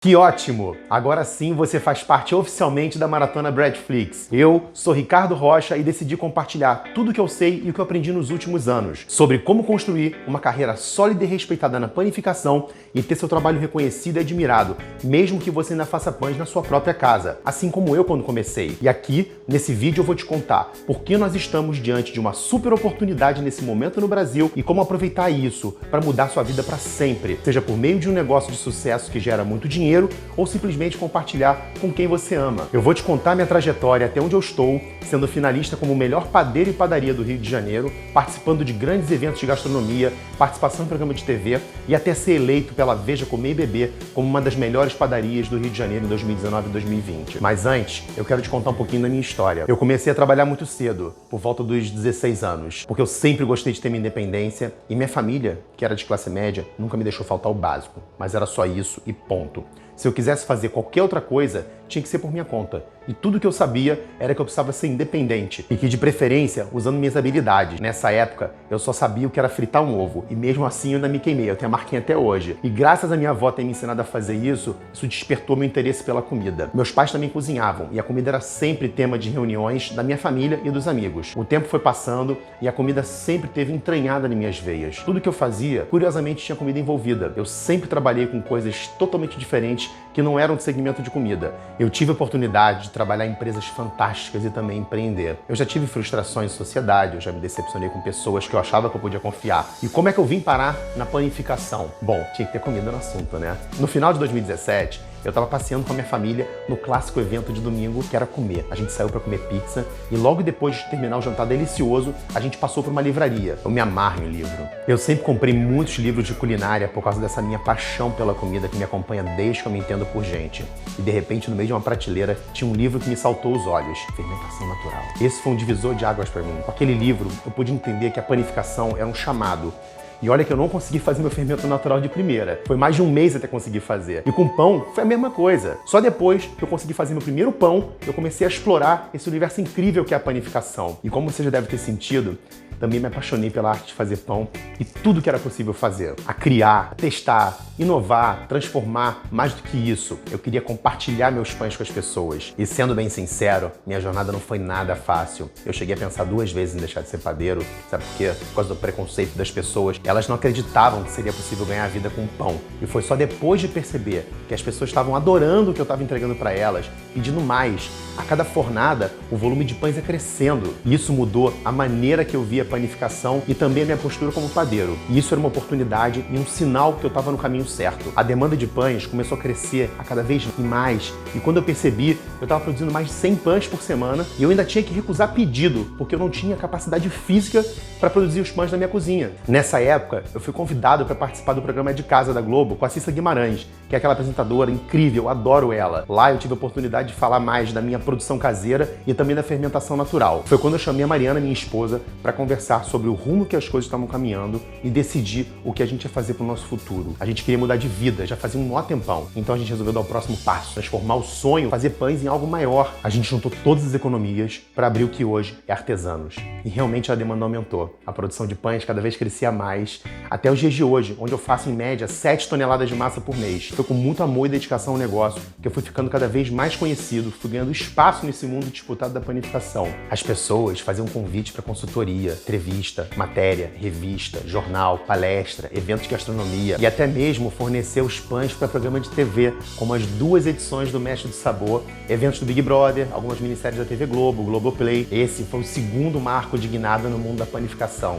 Que ótimo! Agora sim você faz parte oficialmente da Maratona Breadflix. Eu sou Ricardo Rocha e decidi compartilhar tudo o que eu sei e o que eu aprendi nos últimos anos sobre como construir uma carreira sólida e respeitada na panificação e ter seu trabalho reconhecido e admirado, mesmo que você ainda faça pães na sua própria casa, assim como eu quando comecei. E aqui, nesse vídeo, eu vou te contar por que nós estamos diante de uma super oportunidade nesse momento no Brasil e como aproveitar isso para mudar sua vida para sempre, seja por meio de um negócio de sucesso que gera muito dinheiro ou simplesmente compartilhar com quem você ama. Eu vou te contar minha trajetória até onde eu estou, sendo finalista como o melhor padeiro e padaria do Rio de Janeiro, participando de grandes eventos de gastronomia, participação em programa de TV e até ser eleito pela Veja Comer e Beber como uma das melhores padarias do Rio de Janeiro em 2019 e 2020. Mas antes, eu quero te contar um pouquinho da minha história. Eu comecei a trabalhar muito cedo, por volta dos 16 anos, porque eu sempre gostei de ter minha independência e minha família, que era de classe média, nunca me deixou faltar o básico, mas era só isso e ponto. Se eu quisesse fazer qualquer outra coisa, tinha que ser por minha conta. E tudo que eu sabia era que eu precisava ser independente e que, de preferência, usando minhas habilidades. Nessa época, eu só sabia o que era fritar um ovo e mesmo assim eu ainda me queimei, eu tenho a marquinha até hoje. E graças a minha avó ter me ensinado a fazer isso despertou meu interesse pela comida. Meus pais também cozinhavam e a comida era sempre tema de reuniões da minha família e dos amigos. O tempo foi passando e a comida sempre esteve entranhada em minhas veias. Tudo que eu fazia, curiosamente, tinha comida envolvida. Eu sempre trabalhei com coisas totalmente diferentes que não eram de segmento de comida. Eu tive a oportunidade de trabalhar em empresas fantásticas e também empreender. Eu já tive frustrações em sociedade, eu já me decepcionei com pessoas que eu achava que eu podia confiar. E como é que eu vim parar na panificação? Bom, tinha que ter comida no assunto, né? No final de 2017, eu tava passeando com a minha família no clássico evento de domingo, que era comer. A gente saiu para comer pizza e logo depois de terminar o jantar delicioso, a gente passou por uma livraria. Eu me amarro em livro. Eu sempre comprei muitos livros de culinária por causa dessa minha paixão pela comida que me acompanha desde que eu me entendo por gente. E de repente, no meio de uma prateleira, tinha um livro que me saltou os olhos. Fermentação Natural. Esse foi um divisor de águas para mim. Com aquele livro, eu pude entender que a panificação era um chamado. E olha que eu não consegui fazer meu fermento natural de primeira. Foi mais de um mês até conseguir fazer. E com pão foi a mesma coisa. Só depois que eu consegui fazer meu primeiro pão, eu comecei a explorar esse universo incrível que é a panificação. E como você já deve ter sentido, também me apaixonei pela arte de fazer pão e tudo que era possível fazer. A criar, a testar, inovar, transformar. Mais do que isso, eu queria compartilhar meus pães com as pessoas. E sendo bem sincero, minha jornada não foi nada fácil. Eu cheguei a pensar 2 vezes em deixar de ser padeiro. Sabe por quê? Por causa do preconceito das pessoas. Elas não acreditavam que seria possível ganhar a vida com pão. E foi só depois de perceber que as pessoas estavam adorando o que eu estava entregando para elas, pedindo mais. A cada fornada, o volume de pães ia crescendo. E isso mudou a maneira que eu via a panificação e também a minha postura como padeiro. E isso era uma oportunidade e um sinal que eu estava no caminho certo. A demanda de pães começou a crescer a cada vez mais. E quando eu percebi, eu estava produzindo mais de 100 pães por semana e eu ainda tinha que recusar pedido, porque eu não tinha capacidade física para produzir os pães na minha cozinha. Nessa época, eu fui convidado para participar do programa De Casa da Globo com a Cissa Guimarães, que é aquela apresentadora incrível, eu adoro ela. Lá eu tive a oportunidade de falar mais da minha produção caseira e também da fermentação natural. Foi quando eu chamei a Mariana, minha esposa, para conversar sobre o rumo que as coisas estavam caminhando e decidir o que a gente ia fazer para o nosso futuro. A gente queria mudar de vida, já fazia um maior tempão. Então a gente resolveu dar o próximo passo, transformar o sonho, fazer pães em algo maior. A gente juntou todas as economias para abrir o que hoje é Artesanos. E realmente a demanda aumentou. A produção de pães cada vez crescia mais, até os dias de hoje, onde eu faço em média 7 toneladas de massa por mês. Foi com muito amor e dedicação ao negócio que eu fui ficando cada vez mais conhecido, fui ganhando espaço nesse mundo disputado da panificação. As pessoas faziam convite para consultoria, entrevista, matéria, revista, jornal, palestra, eventos de gastronomia e até mesmo fornecer os pães para programa de TV, como as 2 edições do Mestre do Sabor, eventos do Big Brother, algumas minisséries da TV Globo, Globoplay. Esse foi o segundo marco de guinada no mundo da panificação.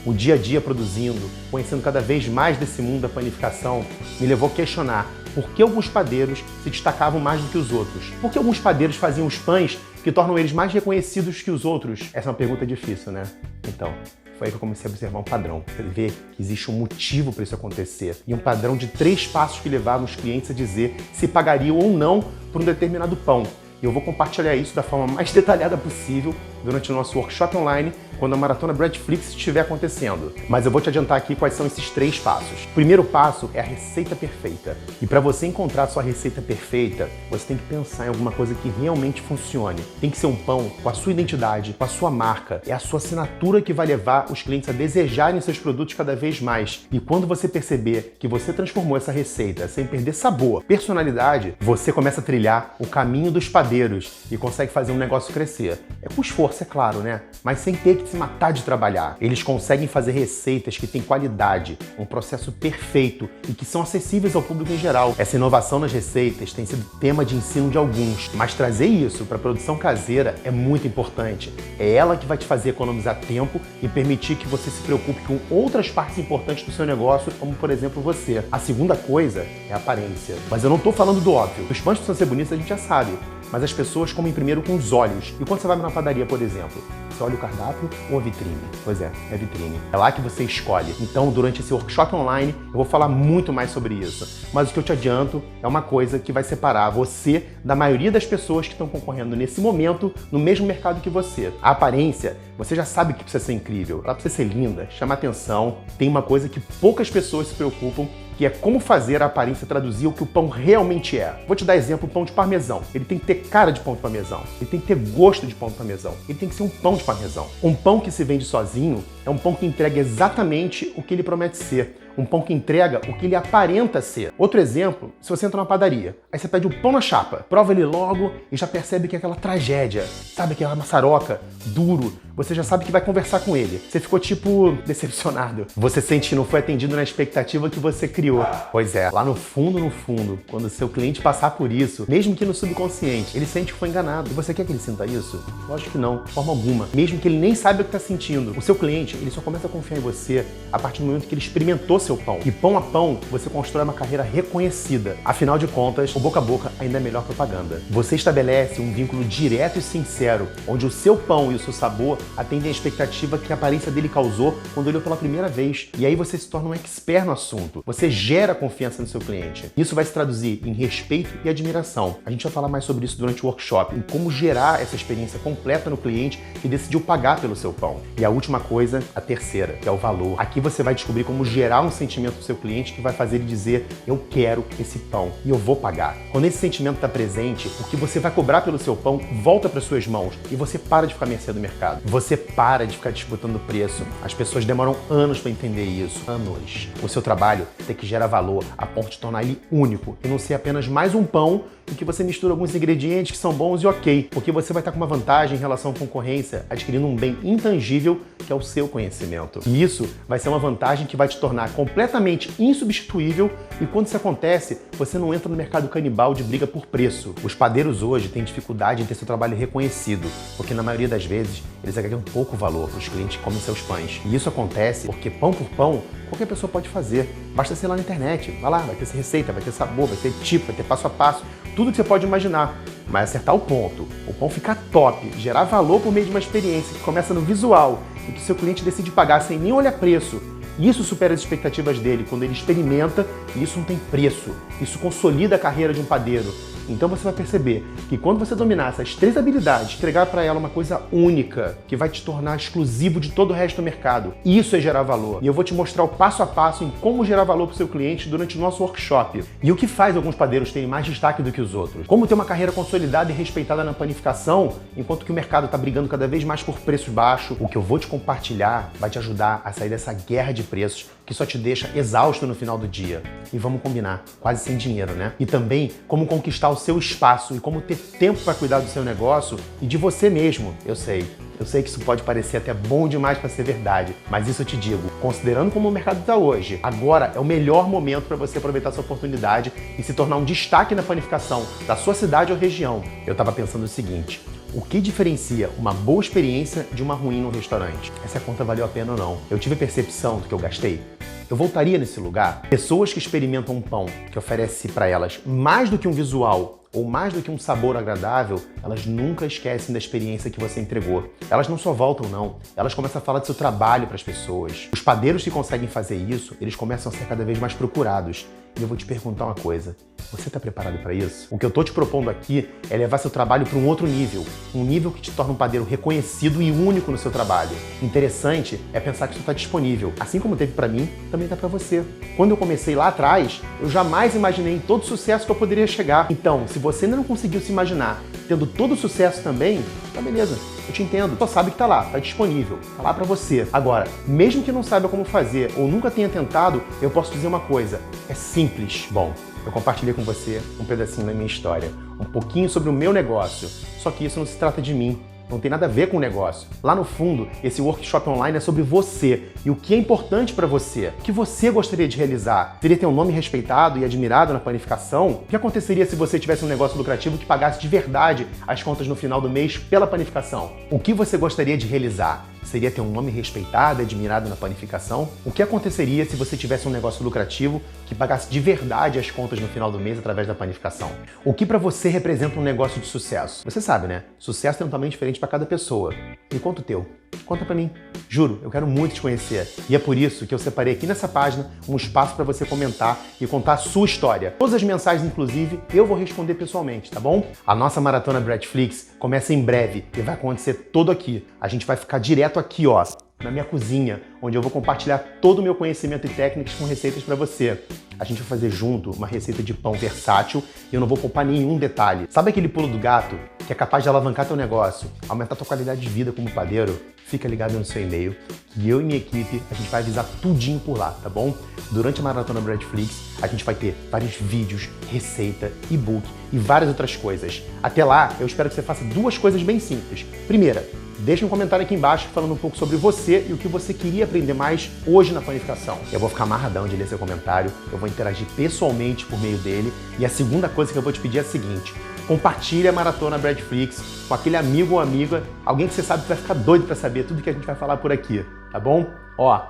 O dia a dia produzindo, conhecendo cada vez mais desse mundo da panificação, me levou a questionar por que alguns padeiros se destacavam mais do que os outros. Por que alguns padeiros faziam os pães que tornam eles mais reconhecidos que os outros? Essa é uma pergunta difícil, né? Então, foi aí que eu comecei a observar um padrão. Ver que existe um motivo para isso acontecer. E um padrão de 3 passos que levavam os clientes a dizer se pagariam ou não por um determinado pão. E eu vou compartilhar isso da forma mais detalhada possível durante o nosso workshop online quando a Maratona Breadflix estiver acontecendo. Mas eu vou te adiantar aqui quais são esses 3 passos. O primeiro passo é a receita perfeita. E para você encontrar a sua receita perfeita, você tem que pensar em alguma coisa que realmente funcione. Tem que ser um pão com a sua identidade, com a sua marca. É a sua assinatura que vai levar os clientes a desejarem seus produtos cada vez mais. E quando você perceber que você transformou essa receita sem perder sabor, personalidade, você começa a trilhar o caminho dos padeiros e consegue fazer um negócio crescer. É com esforço, é claro, né? Mas sem ter que se matar de trabalhar. Eles conseguem fazer receitas que têm qualidade, um processo perfeito e que são acessíveis ao público em geral. Essa inovação nas receitas tem sido tema de ensino de alguns, mas trazer isso para a produção caseira é muito importante. É ela que vai te fazer economizar tempo e permitir que você se preocupe com outras partes importantes do seu negócio, como por exemplo você. A segunda coisa é a aparência. Mas eu não estou falando do óbvio. Os pães precisam ser bonitos, a gente já sabe. Mas as pessoas comem primeiro com os olhos. E quando você vai numa padaria, por exemplo, você olha o cardápio ou a vitrine? Pois é a vitrine. É lá que você escolhe. Então, durante esse workshop online, eu vou falar muito mais sobre isso. Mas o que eu te adianto é uma coisa que vai separar você da maioria das pessoas que estão concorrendo nesse momento no mesmo mercado que você. A aparência, você já sabe que precisa ser incrível. Ela precisa ser linda, chamar atenção. Tem uma coisa que poucas pessoas se preocupam, que é como fazer a aparência traduzir o que o pão realmente é. Vou te dar exemplo, o pão de parmesão. Ele tem que ter cara de pão de parmesão. Ele tem que ter gosto de pão de parmesão. Ele tem que ser um pão de parmesão. Um pão que se vende sozinho é um pão que entrega exatamente o que ele promete ser. Um pão que entrega o que ele aparenta ser. Outro exemplo, se você entra numa padaria, aí você pede um pão na chapa, prova ele logo e já percebe que é aquela tragédia, sabe, aquela maçaroca, duro, você já sabe que vai conversar com ele. Você ficou tipo decepcionado. Você sente que não foi atendido na expectativa que você criou. Pois é, lá no fundo, quando o seu cliente passar por isso, mesmo que no subconsciente, ele sente que foi enganado. E você quer que ele sinta isso? Lógico que não, de forma alguma. Mesmo que ele nem saiba o que está sentindo. O seu cliente, ele só começa a confiar em você a partir do momento que ele experimentou seu pão. E pão a pão, você constrói uma carreira reconhecida. Afinal de contas, o boca a boca ainda é a melhor propaganda. Você estabelece um vínculo direto e sincero, onde o seu pão e o seu sabor atendem a expectativa que a aparência dele causou quando olhou pela primeira vez. E aí você se torna um expert no assunto. Você gera confiança no seu cliente. Isso vai se traduzir em respeito e admiração. A gente vai falar mais sobre isso durante o workshop, em como gerar essa experiência completa no cliente que decidiu pagar pelo seu pão. E a última coisa, a terceira, que é o valor. Aqui você vai descobrir como gerar um sentimento do seu cliente que vai fazer ele dizer: eu quero esse pão e eu vou pagar. Quando esse sentimento está presente, o que você vai cobrar pelo seu pão volta para suas mãos e você para de ficar à mercê do mercado. Você para de ficar disputando o preço. As pessoas demoram anos para entender isso. Anos. O seu trabalho tem que gerar valor a ponto de tornar ele único e não ser apenas mais um pão em que você mistura alguns ingredientes que são bons e ok, porque você vai estar com uma vantagem em relação à concorrência, adquirindo um bem intangível que é o seu conhecimento. E isso vai ser uma vantagem que vai te tornar completamente insubstituível e quando isso acontece, você não entra no mercado canibal de briga por preço. Os padeiros hoje têm dificuldade em ter seu trabalho reconhecido, porque na maioria das vezes eles agregam pouco valor para os clientes que comem seus pães. E isso acontece porque pão por pão, qualquer pessoa pode fazer. Basta ser lá na internet. Vai lá, vai ter receita, vai ter sabor, vai ter tipo, vai ter passo a passo. Tudo que você pode imaginar, mas acertar o ponto, o pão ficar top, gerar valor por meio de uma experiência que começa no visual e que seu cliente decide pagar sem nem olhar preço. Isso supera as expectativas dele quando ele experimenta e isso não tem preço. Isso consolida a carreira de um padeiro. Então você vai perceber que quando você dominar essas 3 habilidades, entregar para ela uma coisa única, que vai te tornar exclusivo de todo o resto do mercado, isso é gerar valor. E eu vou te mostrar o passo a passo em como gerar valor para o seu cliente durante o nosso workshop. E o que faz alguns padeiros terem mais destaque do que os outros. Como ter uma carreira consolidada e respeitada na panificação, enquanto que o mercado está brigando cada vez mais por preços baixos. O que eu vou te compartilhar vai te ajudar a sair dessa guerra de preços que só te deixa exausto no final do dia. E vamos combinar, quase sem dinheiro, né? E também como conquistar o seu espaço e como ter tempo para cuidar do seu negócio e de você mesmo. Eu sei que isso pode parecer até bom demais para ser verdade, mas isso eu te digo, considerando como o mercado está hoje, agora é o melhor momento para você aproveitar essa oportunidade e se tornar um destaque na panificação da sua cidade ou região. Eu estava pensando o seguinte: o que diferencia uma boa experiência de uma ruim no restaurante? Essa conta valeu a pena ou não? Eu tive a percepção do que eu gastei? Eu voltaria nesse lugar? Pessoas que experimentam um pão que oferece para elas mais do que um visual ou mais do que um sabor agradável, elas nunca esquecem da experiência que você entregou. Elas não só voltam, não. Elas começam a falar do seu trabalho para as pessoas. Os padeiros que conseguem fazer isso, eles começam a ser cada vez mais procurados. E eu vou te perguntar uma coisa. Você está preparado para isso? O que eu estou te propondo aqui é levar seu trabalho para um outro nível. Um nível que te torna um padeiro reconhecido e único no seu trabalho. Interessante é pensar que isso está disponível. Assim como teve para mim, também está para você. Quando eu comecei lá atrás, eu jamais imaginei todo o sucesso que eu poderia chegar. Então, se você ainda não conseguiu se imaginar tendo todo o sucesso também, tá beleza. Eu te entendo. Só sabe que tá lá, tá disponível, tá lá pra você. Agora, mesmo que não saiba como fazer ou nunca tenha tentado, eu posso dizer uma coisa, é simples. Bom, eu compartilhei com você um pedacinho da minha história, um pouquinho sobre o meu negócio. Só que isso não se trata de mim. Não tem nada a ver com o negócio. Lá no fundo, esse workshop online é sobre você e o que é importante para você. O que você gostaria de realizar? Seria ter um nome respeitado e admirado na panificação? O que aconteceria se você tivesse um negócio lucrativo que pagasse de verdade as contas no final do mês pela panificação? O que você gostaria de realizar? Seria ter um nome respeitado e admirado na panificação? O que aconteceria se você tivesse um negócio lucrativo que pagasse de verdade as contas no final do mês através da panificação? O que para você representa um negócio de sucesso? Você sabe, né? Sucesso tem um tamanho diferente para cada pessoa. E conta o teu. Conta pra mim. Juro, eu quero muito te conhecer. E é por isso que eu separei aqui nessa página um espaço para você comentar e contar a sua história. Todas as mensagens, inclusive, eu vou responder pessoalmente, tá bom? A nossa maratona Breadflix começa em breve e vai acontecer todo aqui. A gente vai ficar direto aqui, ó, na minha cozinha, onde eu vou compartilhar todo o meu conhecimento e técnicas com receitas para você. A gente vai fazer junto uma receita de pão versátil e eu não vou poupar nenhum detalhe. Sabe aquele pulo do gato que é capaz de alavancar teu negócio, aumentar tua qualidade de vida como padeiro? Fica ligado no seu e-mail que eu e minha equipe, a gente vai avisar tudinho por lá, tá bom? Durante a Maratona Breadflix, a gente vai ter vários vídeos, receita, e-book e várias outras coisas. Até lá, eu espero que você faça duas coisas bem simples. Primeira, deixa um comentário aqui embaixo falando um pouco sobre você e o que você queria aprender mais hoje na panificação. Eu vou ficar amarradão de ler seu comentário, eu vou interagir pessoalmente por meio dele. E a segunda coisa que eu vou te pedir é a seguinte: compartilhe a Maratona Breadflix com aquele amigo ou amiga, alguém que você sabe que vai ficar doido para saber tudo que a gente vai falar por aqui, tá bom? Ó,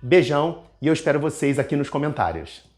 beijão e eu espero vocês aqui nos comentários.